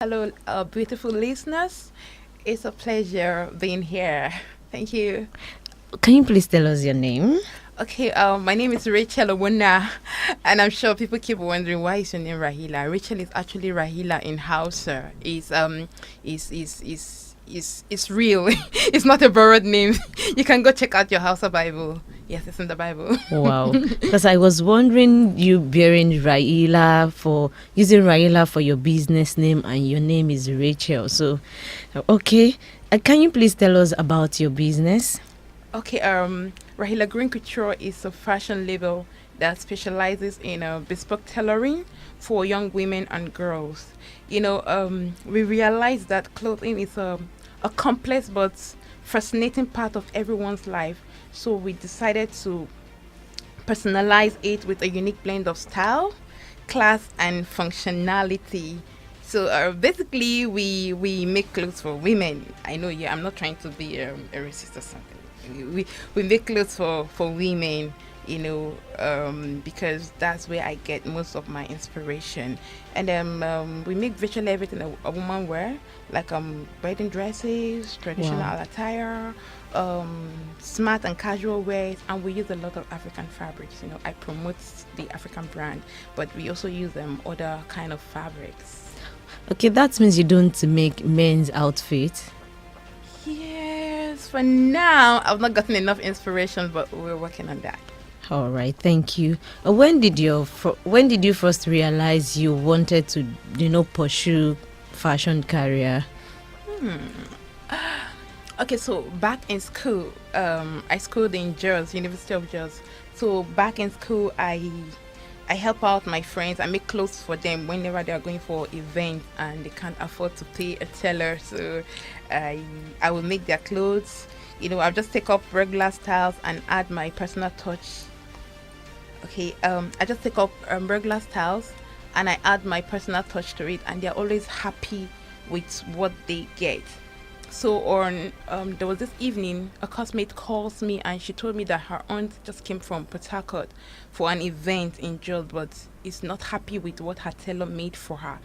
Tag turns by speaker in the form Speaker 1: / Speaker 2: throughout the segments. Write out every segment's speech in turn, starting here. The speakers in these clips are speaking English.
Speaker 1: Hello, beautiful listeners. It's a pleasure being here. Thank you.
Speaker 2: Can you please tell us your name?
Speaker 1: Okay, my name is Rachel Ogbonna, and I'm sure people keep wondering why is your name Rahila. Rachel is actually Rahila in Hausa. Is real. It's not a borrowed name. You can go check out your Hausa Bible. Yes, it's in the Bible.
Speaker 2: Wow. Because I was wondering you bearing Rahila for using Rahila for your business name and your name is Rachel. So, okay. Can you please tell us about your business?
Speaker 1: Okay, Rahila Green Couture is a fashion label that specializes in bespoke tailoring for young women and girls. We realize that clothing is a complex but fascinating part of everyone's life. So we decided to personalize it with a unique blend of style, class, and functionality. So basically, we make clothes for women. I know, yeah, I'm not trying to be a racist or something. We make clothes for women, because that's where I get most of my inspiration. And we make virtually everything a woman wear, like wedding dresses, traditional
Speaker 2: Wow.
Speaker 1: attire, smart and casual wears, and we use a lot of African fabrics. I promote the African brand, but we also use other kind of fabrics.
Speaker 2: Okay, that means you don't make men's outfits.
Speaker 1: Yes, for now I've not gotten enough inspiration, but we're working on that.
Speaker 2: All right, thank you. When did you first realize you wanted to, pursue fashion career?
Speaker 1: Okay, so back in school, I schooled in Jos, University of Jos. So back in school, I help out my friends. I make clothes for them whenever they are going for events and they can't afford to pay a tailor. So I will make their clothes. I'll just take up regular styles and add my personal touch. Okay, I just take up regular styles and I add my personal touch to it, and they're always happy with what they get. So on there was this evening, a classmate calls me and she told me that her aunt just came from Port Harcourt for an event in Jos, but is not happy with what her tailor made for her,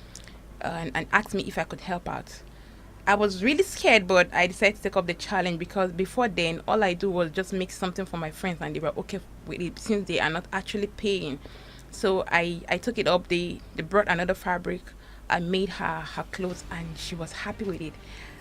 Speaker 1: and asked me if I could help out. I was really scared, but I decided to take up the challenge because before then, all I do was just make something for my friends, and they were okay with it since they are not actually paying. So I took it up. They brought another fabric. I made her clothes, and she was happy with it.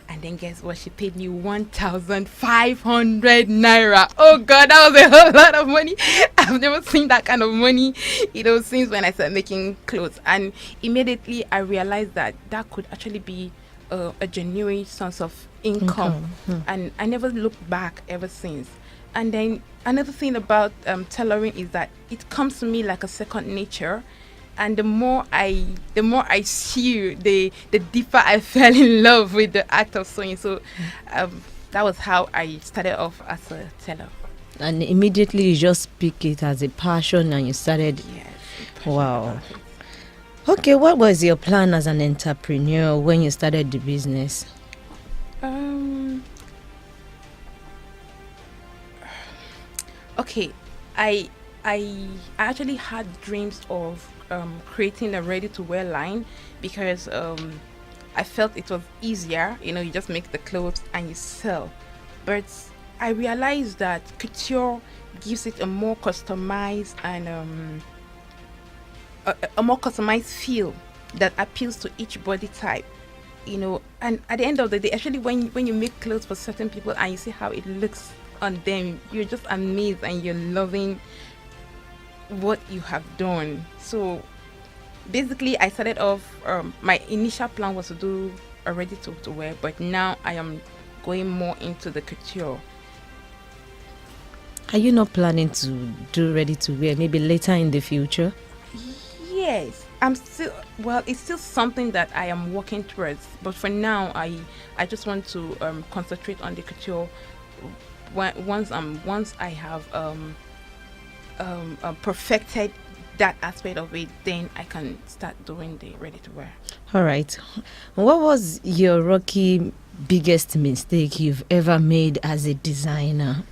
Speaker 1: And then guess what? She paid me 1,500 naira. Oh God, that was a whole lot of money. I've never seen that kind of money, since when I started making clothes. And immediately I realized that that could actually be a genuine source of income.
Speaker 2: Income. Hmm.
Speaker 1: And I never looked back ever since. And then another thing about tailoring is that it comes to me like a second nature, and the more I sew, the deeper I fell in love with the act of sewing. So that was how I started off as a tailor.
Speaker 2: And immediately you just pick it as a passion and you started.
Speaker 1: Yes, I'm passionate
Speaker 2: Wow.
Speaker 1: about it.
Speaker 2: Okay, what was your plan as an entrepreneur when you started the business?
Speaker 1: Um. Okay, I I actually had dreams of creating a ready-to-wear line because I felt it was easier. You just make the clothes and you sell. But I realized that couture gives it a more customized and a more customized feel that appeals to each body type. And at the end of the day, actually, when you make clothes for certain people and you see how it looks on them, you're just amazed and you're loving what you have done. So basically, I started off. My initial plan was to do a ready to wear, but now I am going more into the couture.
Speaker 2: Are you not planning to do ready to wear maybe later in the future?
Speaker 1: Yes, I'm still. Well, it's still something that I am working towards. But for now, I just want to concentrate on the couture. Once I have perfected that aspect of it, then I can start doing the ready to wear.
Speaker 2: All right. What was your rocky biggest mistake you've ever made as a designer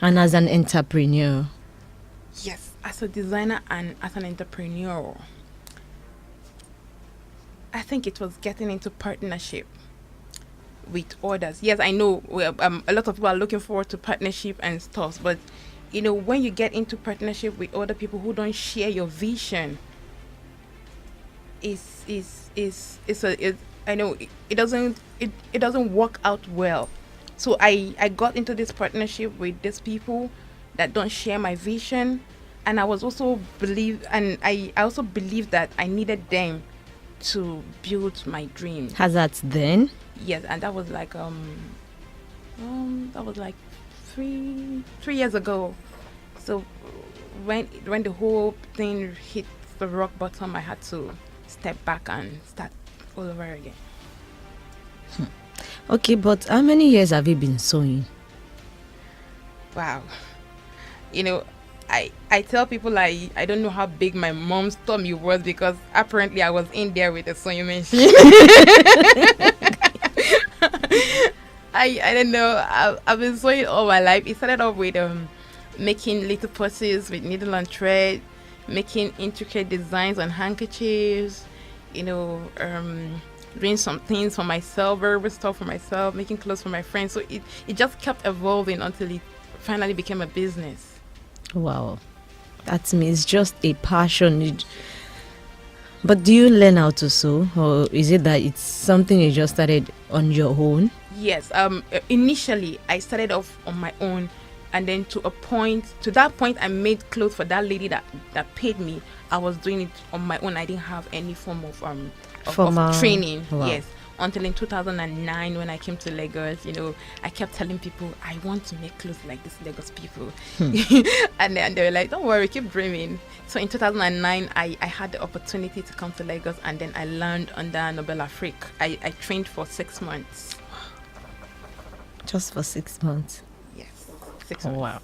Speaker 2: and as an entrepreneur?
Speaker 1: Yes, as a designer and as an entrepreneur, I think it was getting into partnership with others. Yes, I know a lot of people are looking forward to partnership and stuff, but when you get into partnership with other people who don't share your vision, I know it doesn't work out well. So I got into this partnership with these people that don't share my vision, and I also believe that I needed them to build my dream.
Speaker 2: Has that then?
Speaker 1: Yes, and that was like that was like 3 years ago. So when the whole thing hit the rock bottom, I had to step back and start all over again.
Speaker 2: Okay, but how many years have you been sewing?
Speaker 1: Wow. I tell people I don't know how big my mom's tummy was, because apparently I was in there with a sewing machine. I don't know. I've been sewing all my life. It started off with making little purses with needle and thread, making intricate designs on handkerchiefs, doing some things for myself, wearable stuff for myself, making clothes for my friends. So it just kept evolving until it finally became a business.
Speaker 2: Wow. That means just a passion. But do you learn how to sew, or is it that it's something you just started on your own?
Speaker 1: Yes. Initially, I started off on my own, and then to that point, I made clothes for that lady that paid me. I was doing it on my own. I didn't have any form of training.
Speaker 2: Wow.
Speaker 1: Yes. Until in 2009, when I came to Lagos, I kept telling people, I want to make clothes like these Lagos people. And then they were like, don't worry, keep dreaming. So in 2009, I had the opportunity to come to Lagos, and then I learned under Nobel Afrique. I trained for 6 months.
Speaker 2: Just for 6 months?
Speaker 1: Yes, 6 months.
Speaker 2: Wow.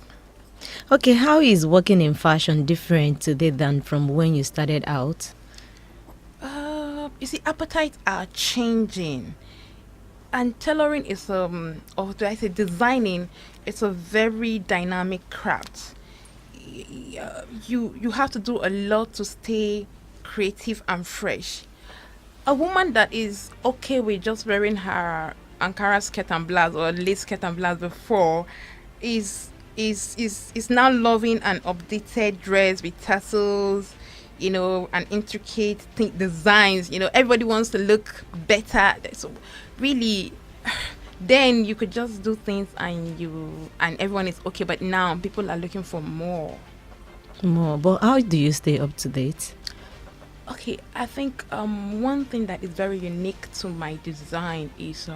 Speaker 2: Okay, how is working in fashion different today than from when you started out?
Speaker 1: You see, appetites are changing, and tailoring is or do I say designing? It's a very dynamic craft. You have to do a lot to stay creative and fresh. A woman that is okay with just wearing her Ankara skirt and blouse or lace skirt and blouse before is now loving an updated dress with tassels, and intricate designs. Everybody wants to look better. So really, then you could just do things and everyone is okay. But now people are looking for more.
Speaker 2: More. But how do you stay up to date?
Speaker 1: Okay, I think one thing that is very unique to my design is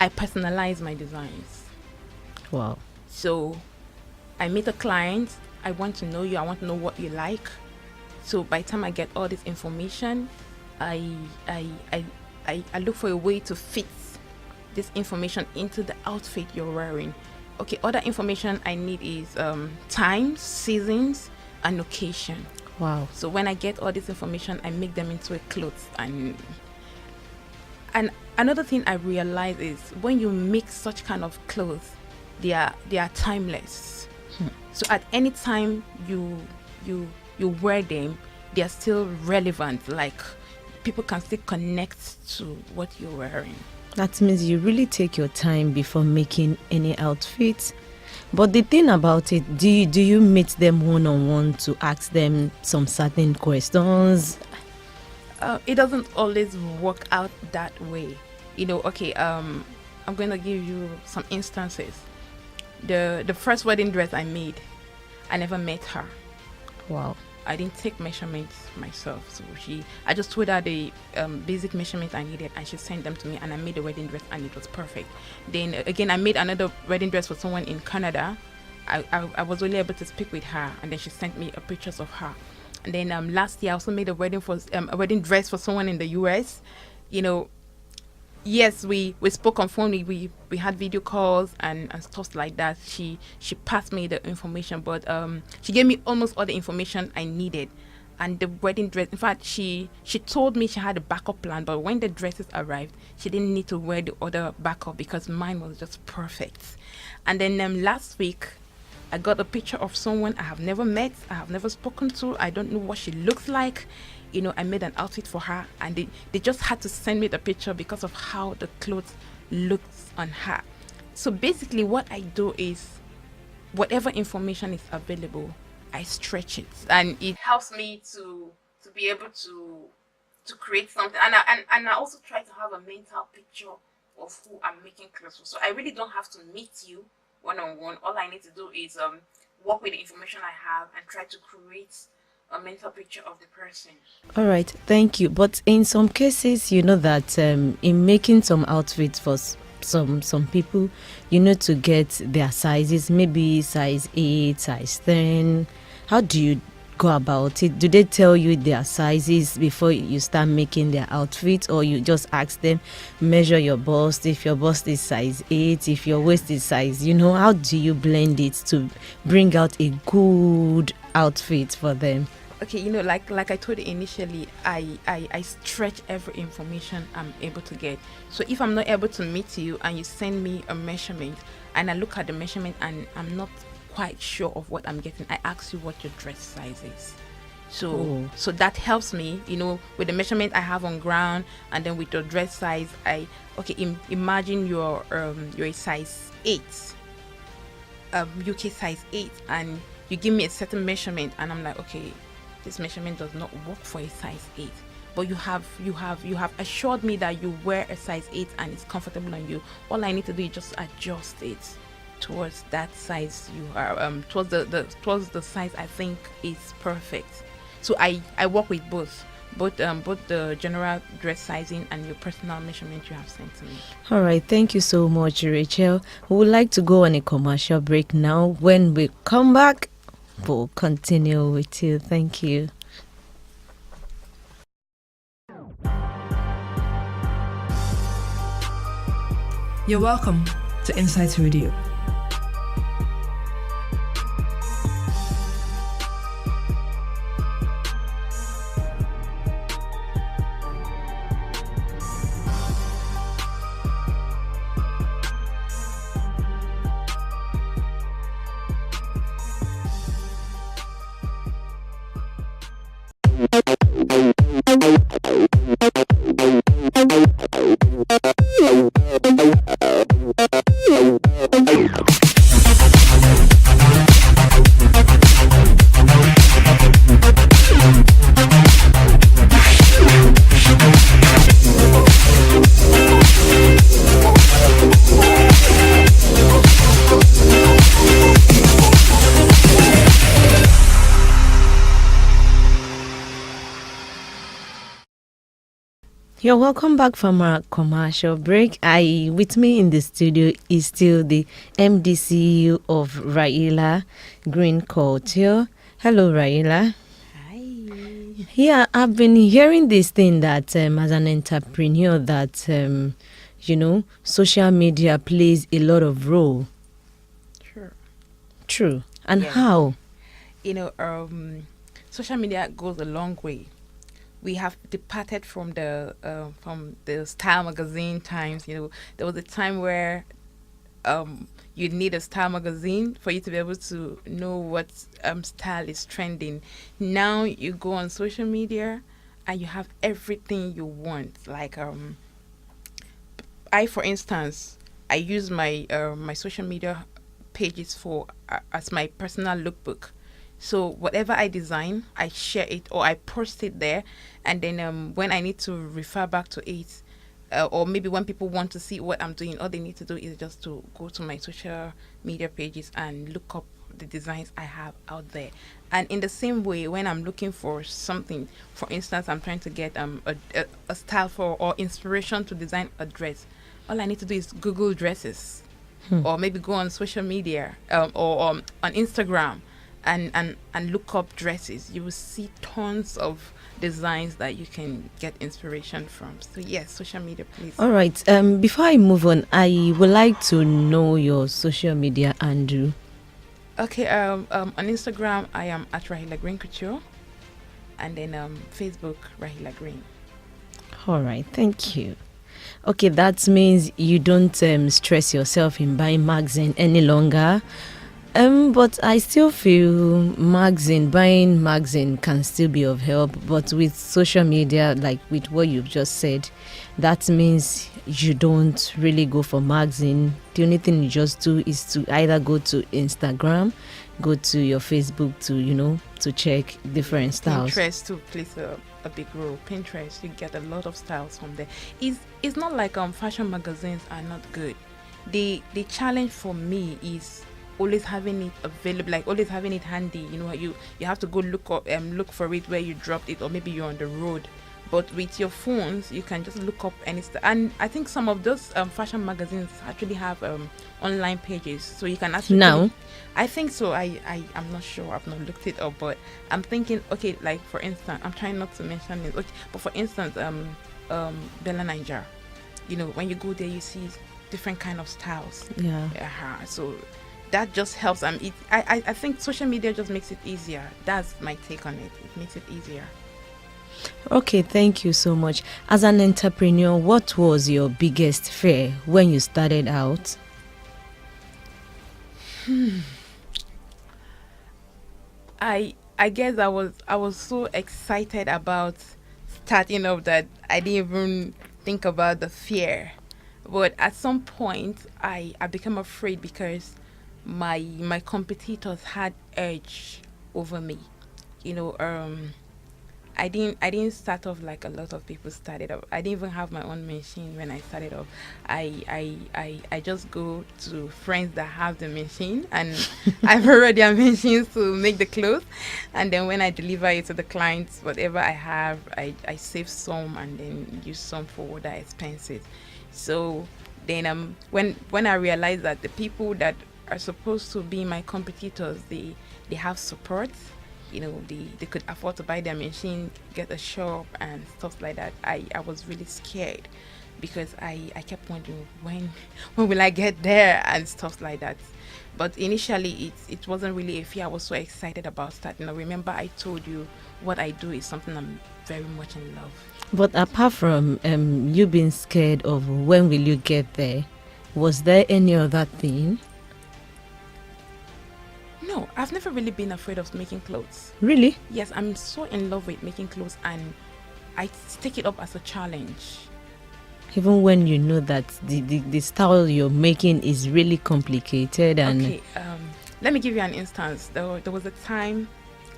Speaker 1: I personalize my designs.
Speaker 2: Wow.
Speaker 1: So I meet a client. I want to know you. I want to know what you like. So by the time I get all this information, I look for a way to fit this information into the outfit you're wearing. Okay, other information I need is time, seasons, and occasion.
Speaker 2: Wow.
Speaker 1: So when I get all this information, I make them into a clothes. And another thing I realize is when you make such kind of clothes, they are timeless. So at any time you wear them, they are still relevant. Like people can still connect to what you're wearing.
Speaker 2: That means you really take your time before making any outfit. But the thing about it, do you meet them one-on-one to ask them some certain questions?
Speaker 1: It doesn't always work out that way. Okay, I'm going to give you some instances. The first wedding dress I made, I never met her.
Speaker 2: Wow.
Speaker 1: I didn't take measurements myself. So I just told her the basic measurements I needed, and she sent them to me, and I made the wedding dress, and it was perfect. Then again, I made another wedding dress for someone in Canada. I was only able to speak with her, and then she sent me pictures of her. And then last year, I also made a wedding dress for someone in the US. Yes, we spoke on phone. We had video calls and stuff like that. She passed me the information, but she gave me almost all the information I needed. And the wedding dress, in fact, she told me she had a backup plan, but when the dresses arrived, she didn't need to wear the other backup because mine was just perfect. And then last week, I got a picture of someone I have never met, I have never spoken to. I don't know what she looks like. I made an outfit for her, and they just had to send me the picture because of how the clothes looks on her. So basically what I do is whatever information is available, I stretch it, and it helps me to be able to create something. And I also try to have a mental picture of who I'm making clothes for. So I really don't have to meet you one on one. All I need to do is work with the information I have and try to create a mental picture of the person.
Speaker 2: All right, thank you. But in some cases, you know that in making some outfits for some people, you need to get their sizes, maybe size 8, size 10. How do you go about it? Do they tell you their sizes before you start making their outfits, or you just ask them, measure your bust, if your bust is size 8, if your waist is size, how do you blend it to bring out a good outfit for them?
Speaker 1: Okay, like I told you initially, I stretch every information I'm able to get. So if I'm not able to meet you and you send me a measurement and I look at the measurement and I'm not quite sure of what I'm getting, I ask you what your dress size is. So that helps me, with the measurement I have on ground, and then with the dress size, imagine you're a size 8, UK size 8, and you give me a certain measurement, and I'm like, okay, this measurement does not work for a size 8. But you have assured me that you wear a size 8 and it's comfortable on you. All I need to do is just adjust it towards that size you are, towards the size I think is perfect. So I work with both the general dress sizing and your personal measurement you have sent to me.
Speaker 2: All right, thank you so much, Rachel. We would like to go on a commercial break now. When we come back, we'll continue with you. Thank you.
Speaker 3: You're welcome to Insights Radio.
Speaker 2: You're welcome back from our commercial break. With me in the studio is still the MD CEO of Rahila Green Couture. Hello, Rahila.
Speaker 1: Hi.
Speaker 2: Yeah, I've been hearing this thing that as an entrepreneur that social media plays a lot of role. True. And
Speaker 1: Yeah.
Speaker 2: how?
Speaker 1: Social media goes a long way. We have departed from the style magazine times. There was a time where you need a style magazine for you to be able to know what style is trending. Now you go on social media and you have everything you want. Like for instance, I use my my social media pages for as my personal lookbook. So whatever I design, I share it or I post it there, and then when I need to refer back to it, or maybe when people want to see what I'm doing, all they need to do is just to go to my social media pages and look up the designs I have out there. And in the same way, when I'm looking for something, for instance, I'm trying to get a style for or inspiration to design a dress, all I need to do is Google dresses, or maybe go on social media or on Instagram. And look up dresses. You will see tons of designs that you can get inspiration from. So yes, social media, please.
Speaker 2: All right. Before I move on, I would like to know your social media handle.
Speaker 1: Okay. On Instagram, I am at Rahila Green Couture, and then Facebook, Rahila Green.
Speaker 2: All right. Thank you. Okay, that means you don't stress yourself in buying magazine any longer. But I still feel buying magazine can still be of help. But with social media, like with what you've just said, that means you don't really go for magazine. The only thing you just do is to either go to Instagram, go to your Facebook to check different styles.
Speaker 1: Pinterest too plays a big role. Pinterest, you get a lot of styles from there. It's not like fashion magazines are not good. The challenge for me is always having it available, like always having it handy. You have to go look for it where you dropped it, or maybe you're on the road. But with your phones, you can just look up any and I think some of those fashion magazines actually have online pages, so you can actually
Speaker 2: now.
Speaker 1: I think so. I'm not sure. I've not looked it up, but I'm thinking, okay, like for instance, I'm trying not to mention it. Okay, but for instance, Bella Niger, when you go there, you see different kind of styles.
Speaker 2: Yeah.
Speaker 1: So that just helps. I think social media just makes it easier. That's my take on it. It makes it easier.
Speaker 2: Okay, thank you so much. As an entrepreneur, what was your biggest fear when you started out?
Speaker 1: I guess I was so excited about starting up that I didn't even think about the fear. But at some point I became afraid because my competitors had edge over me. I didn't start off like a lot of people started off. I didn't even have my own machine when I started off. I just go to friends that have the machine, and I borrow their machines to make the clothes, and then when I deliver it to the clients, whatever I have, I save some and then use some for other expenses. So then when I realized that the people that are supposed to be my competitors, they have support. They could afford to buy their machine, get a shop and stuff like that. I was really scared because I kept wondering when will I get there and stuff like that. But initially it wasn't really a fear. I was so excited about starting. Remember I told you what I do is something I'm very much in love.
Speaker 2: But apart from you being scared of when will you get there, was there any other thing?
Speaker 1: No, I've never really been afraid of making clothes.
Speaker 2: Really?
Speaker 1: Yes, I'm so in love with making clothes, and I take it up as a challenge.
Speaker 2: Even when you know that the style you're making is really complicated and...
Speaker 1: Okay, let me give you an instance. There was a time,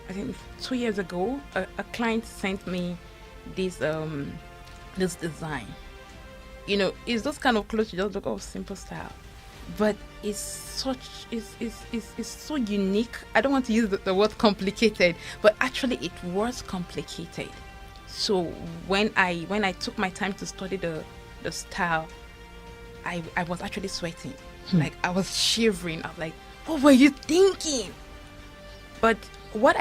Speaker 1: I think 2 years ago, a client sent me this design. It's those kind of clothes you just look, simple style. But it's so unique. I don't want to use the word complicated, but actually it was complicated. So when I took my time to study the style, I was actually sweating. Like I was shivering. I was like, what were you thinking? But what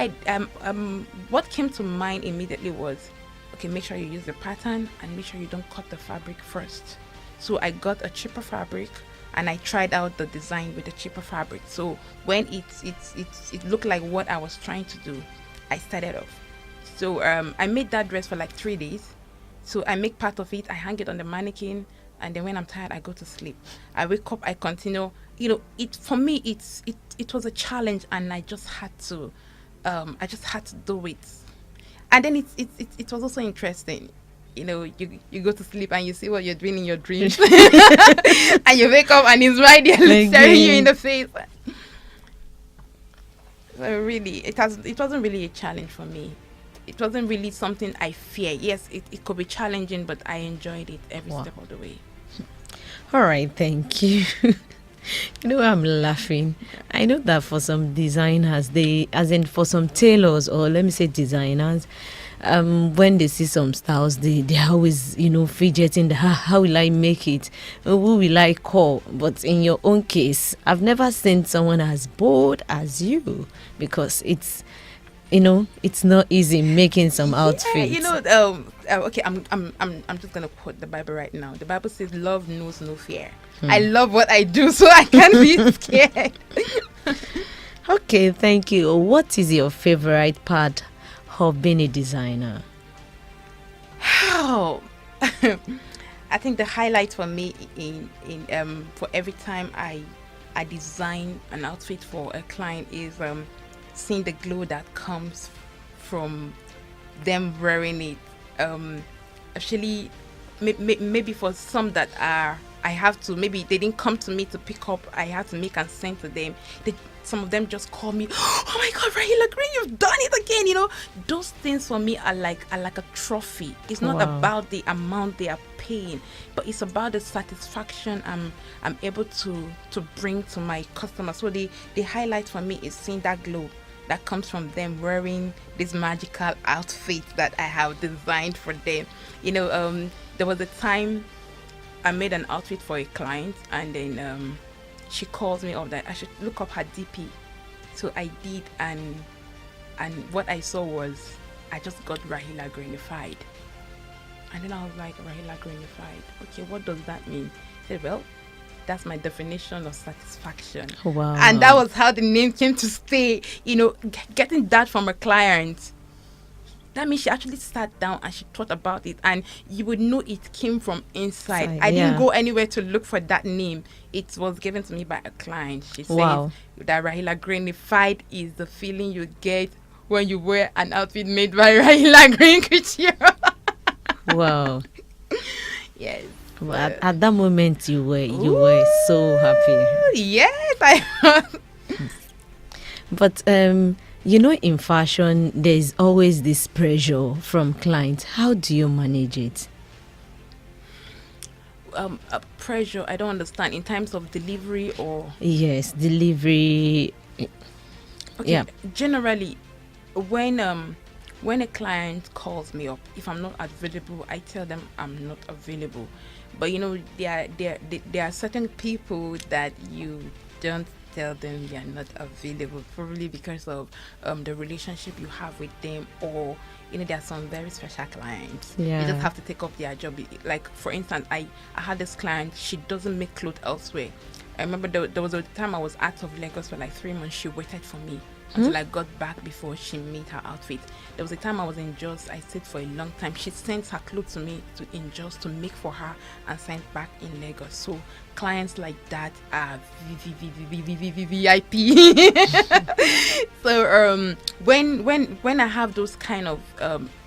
Speaker 1: came to mind immediately was, okay, make sure you use the pattern and make sure you don't cut the fabric first. So I got a cheaper fabric and I tried out the design with the cheaper fabric. So when it looked like what I was trying to do, I started off. So I made that dress for like 3 days. So I make part of it, I hang it on the mannequin, and then when I'm tired, I go to sleep. I wake up, I continue. For me, it was a challenge, and I just had to do it. And then it was also interesting. You go to sleep and you see what you're doing in your dreams, and you wake up and it's right there staring you in the face. So really, it wasn't really a challenge for me. It wasn't really something I fear. Yes, it could be challenging, but I enjoyed it every step of the way.
Speaker 2: All right, thank you. I'm laughing. I know that for some designers, for some tailors, or let me say designers, when they see some styles, they're always, fidgeting. How will I make it? Who will I call? But in your own case, I've never seen someone as bold as you, because it's not easy making some outfits.
Speaker 1: Okay, I'm just gonna quote the Bible right now. The Bible says, "Love knows no fear." I love what I do, so I can't be scared.
Speaker 2: Okay, thank you. What is your favorite part of being a designer?
Speaker 1: Oh, I think the highlight for me in for every time I I design an outfit for a client is seeing the glow that comes from them wearing it. Actually, maybe for some that are, I have to, maybe they didn't come to me to pick up, I have to make and send to them. Some of them just call me, oh my god, Rahila Green, you've done it again. Those things for me are like a trophy. It's not
Speaker 2: Wow.
Speaker 1: about the amount they are paying, but it's about the satisfaction I'm able to bring to my customers. So the highlight for me is seeing that glow that comes from them wearing this magical outfit that I have designed for them. There was a time I made an outfit for a client, and then she calls me up that I should look up her DP. So I did, and what I saw was I just got Rahila Greenified. And then I was like, Rahila Greenified. Okay, what does that mean? I said, well, that's my definition of satisfaction.
Speaker 2: Wow.
Speaker 1: And that was how the name came to stay. Getting that from a client, that means she actually sat down and she thought about it, and you would know it came from inside. I didn't go anywhere to look for that name. It was given to me by a client. She says that Rahila Greenified is the feeling you get when you wear an outfit made by Rahila Green Couture.
Speaker 2: Wow.
Speaker 1: Yes.
Speaker 2: Well, at that moment you were so happy.
Speaker 1: Yes, I was.
Speaker 2: But in fashion, there's always this pressure from clients. How do you manage it?
Speaker 1: Pressure, I don't understand. In terms of delivery or?
Speaker 2: Yes, delivery.
Speaker 1: Okay,
Speaker 2: yeah.
Speaker 1: Generally, when a client calls me up, if I'm not available, I tell them I'm not available. But there are certain people that you don't tell them you're not available, probably because of the relationship you have with them, or there are some very special clients.
Speaker 2: Yeah.
Speaker 1: You just have to take up their job. Like, for instance, I had this client, she doesn't make clothes elsewhere. I remember there was a time I was out of Lagos for like 3 months. She waited for me until I got back before she made her outfit. There was a time I was in Jos. I stayed for a long time. She sent her clothes to me in Jos to make for her and sent back in Lagos. So clients like that are VIP. So when I have those kind of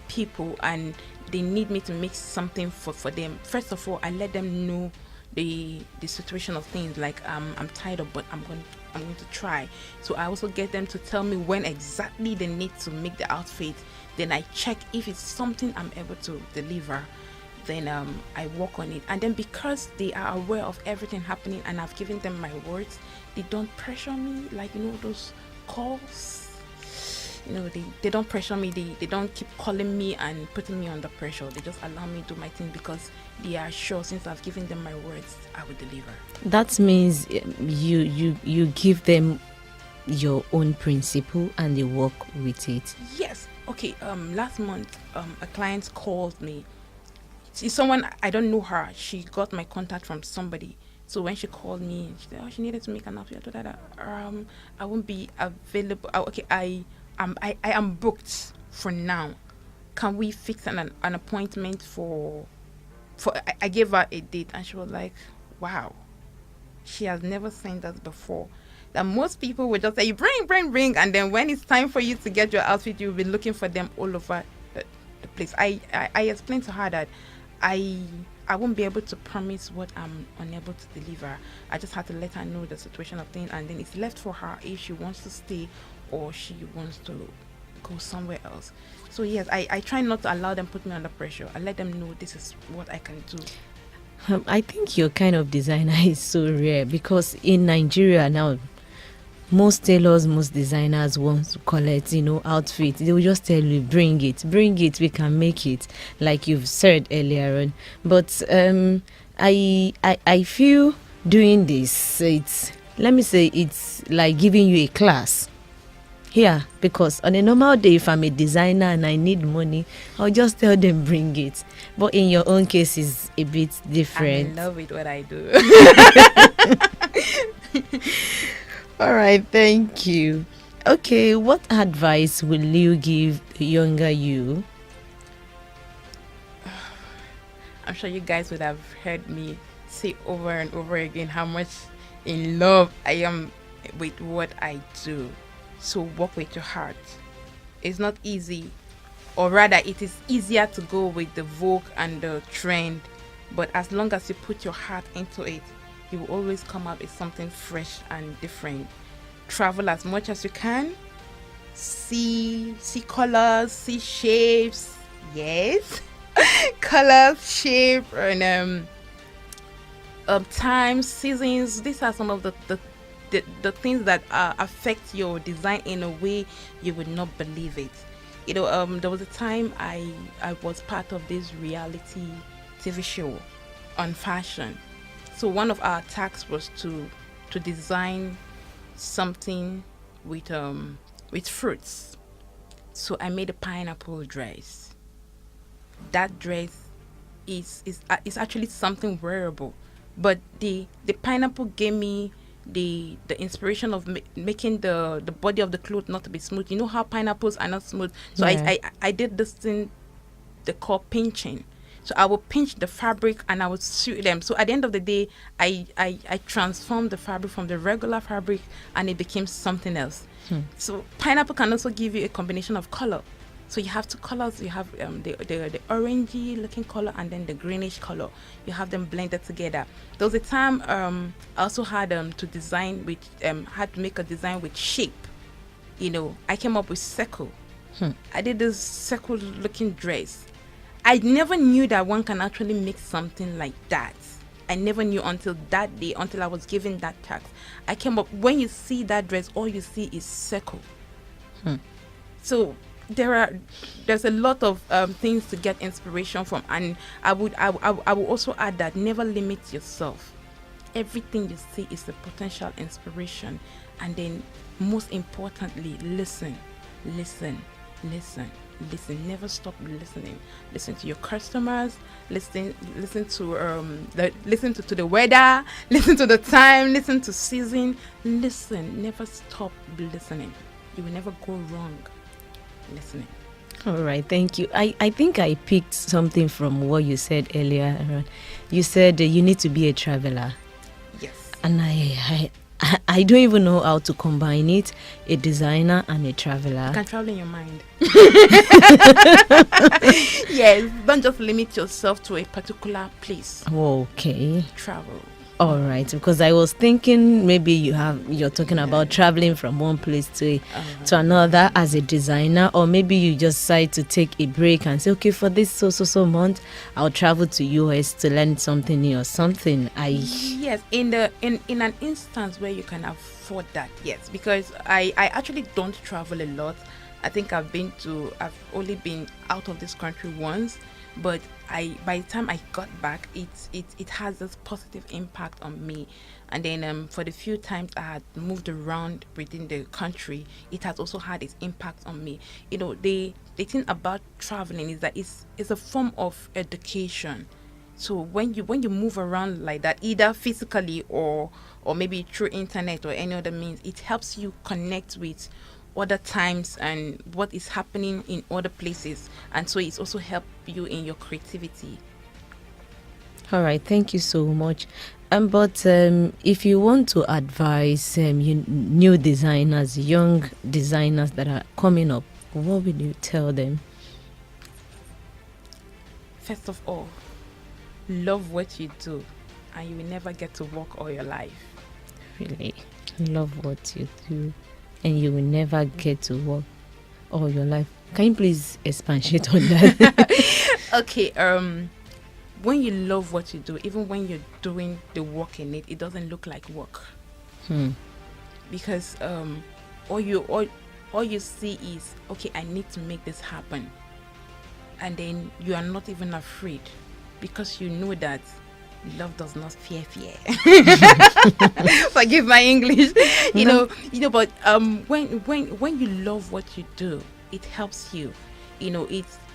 Speaker 1: people and they need me to make something for them, first of all, I let them know the situation of things, like I'm tired of, but I'm going to try. So I also get them to tell me when exactly they need to make the outfit. Then I check if it's something I'm able to deliver. Then I work on it. And then because they are aware of everything happening and I've given them my words, they don't pressure me like those calls. They don't pressure me. They don't keep calling me and putting me under pressure. They just allow me to do my thing because they are sure, since I've given them my words, I will deliver. That
Speaker 2: means you give them your own principle and they work with it.
Speaker 1: Yes. Okay. Last month, a client called me. She's someone, I don't know her. She got my contact from somebody. So when she called me, she said, she needed to make an outfit. I told her that I won't be available. Okay, I am booked for now. Can we fix an appointment for I gave her a date, and she was like, wow, she has never seen that before. That most people would just say, bring, and then when it's time for you to get your outfit, you'll be looking for them all over the place. I explained to her that I won't be able to promise what I'm unable to deliver. I just had to let her know the situation of things, and then it's left for her if she wants to stay or she wants to go somewhere else. So yes, I try not to allow them put me under pressure. I let them know this is what I can do.
Speaker 2: I think your kind of designer is so rare, because in Nigeria now, most tailors, most designers want to collect, outfits. They will just tell you, bring it, we can make it, like you've said earlier on. But I feel doing this, it's like giving you a class. Yeah, because on a normal day, if I'm a designer and I need money, I'll just tell them bring it. But in your own case, it's a bit different.
Speaker 1: I'm in love with what I do.
Speaker 2: All right, thank you. Okay, what advice will you give the younger you?
Speaker 1: I'm sure you guys would have heard me say over and over again how much in love I am with what I do. So work with your heart. It's not easy, or rather it is easier to go with the vogue and the trend, but as long as you put your heart into it, you will always come up with something fresh and different. Travel as much as you can, see colors, see shapes. Yes. Colors, shape, and time, seasons. These are some of the things that affect your design in a way you would not believe it. There was a time I was part of this reality TV show on fashion. So one of our tasks was to design something with fruits. So I made a pineapple dress. That dress is actually something wearable, but the pineapple gave me the inspiration of making the body of the cloth not to be smooth. You know how pineapples are not smooth, so
Speaker 2: Yeah.
Speaker 1: I did this thing they call pinching. So I will pinch the fabric and I will sew them. So at the end of the day, I transformed the fabric from the regular fabric and it became something else. So pineapple can also give you a combination of color. So you have two colors. You have the orangey looking color and then the greenish color. You have them blended together. There was a time I also had to design with had to make a design with shape. I came up with circle. I did this circle looking dress. I never knew that one can actually make something like that. I never knew until that day, until I was given that task. I came up, when you see that dress, all you see is circle. So there's a lot of things to get inspiration from, and I would also add that never limit yourself. Everything you see is a potential inspiration, and then most importantly, listen. Never stop listening. Listen to your customers. Listen to the weather. Listen to the time. Listen to season. Listen. Never stop listening. You will never go wrong listening.
Speaker 2: All right, thank you. I think I picked something from what you said earlier. You said you need to be a traveler.
Speaker 1: Yes.
Speaker 2: And I don't even know how to combine it, a designer and a traveler.
Speaker 1: You can travel in your mind. Yes, don't just limit yourself to a particular place.
Speaker 2: Okay.
Speaker 1: Travel.
Speaker 2: All right, because I was thinking maybe you're talking about traveling from one place to another as a designer, or maybe you just decide to take a break and say, okay, for this so month, I'll travel to US to learn something new or something.
Speaker 1: Yes, in an instance where you can afford that, yes, because I actually don't travel a lot. I think I've only been out of this country once, but by the time I got back, it has this positive impact on me. And then for the few times I had moved around within the country, it has also had its impact on me. The thing about traveling is that it's a form of education. So when you move around like that, either physically or maybe through internet or any other means, it helps you connect with other times and what is happening in other places, and so it's also help you in your creativity.
Speaker 2: All right, thank you so much. But if you want to advise new designers, young designers that are coming up, what will you tell them?
Speaker 1: First of all, love what you do, and you will never get to work all your life.
Speaker 2: Really, love what you do, and you will never get to work all your life. Can you please expatiate on that?
Speaker 1: Okay, when you love what you do, even when you're doing the work in it, it doesn't look like work. Because all you see is, okay, I need to make this happen, and then you are not even afraid, because you know that love does not fear. Forgive my English. But when you love what you do, it helps you.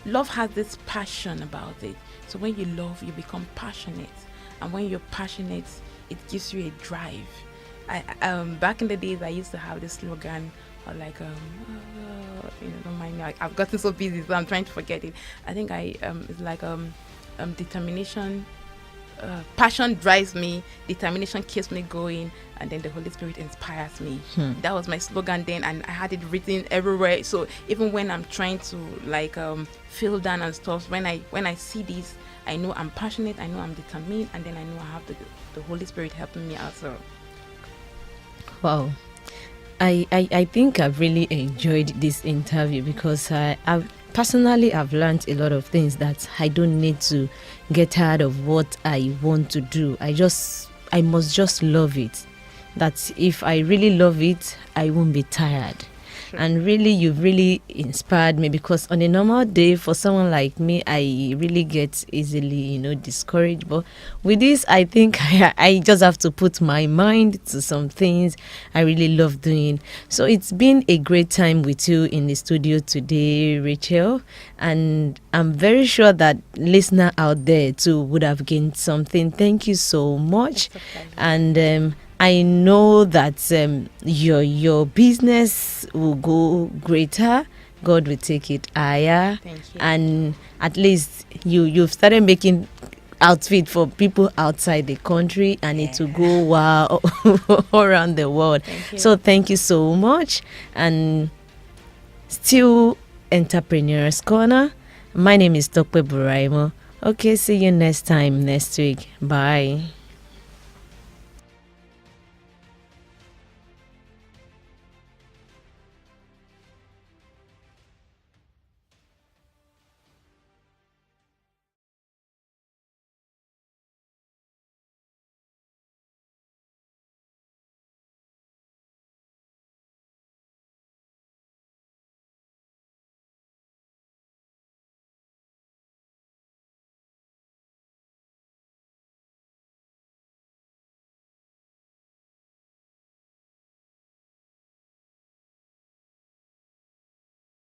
Speaker 1: Love has this passion about it. So when you love, you become passionate, and when you're passionate, it gives you a drive. Back in the days, I used to have this slogan, or like don't mind me. I've gotten so busy, so I'm trying to forget it. I think it's like determination passion drives me, determination keeps me going, and then the Holy Spirit inspires me. That was my slogan then, and I had it written everywhere. So even when I'm trying to like feel down and stuff, when I see this, I know I'm passionate, I know I'm determined, and then I know I have the Holy Spirit helping me out. So
Speaker 2: Wow. I think I've really enjoyed this interview because I've learned a lot of things that I don't need to get tired of what I want to do. I must just love it. That if I really love it, I won't be tired. And really, you've really inspired me because on a normal day, for someone like me, I really get easily, discouraged. But with this, I think I just have to put my mind to some things I really love doing. So it's been a great time with you in the studio today, Rachel. And I'm very sure that listener out there too would have gained something. Thank you so much. And I know that your business will go greater. God will take it higher.
Speaker 1: thank you.
Speaker 2: And at least you've started making outfit for people outside the country, and it will go wow all around the world. So thank you so much. And still Entrepreneur's Corner. My name is Tope Buraimo. Okay, see you next time next week. Bye.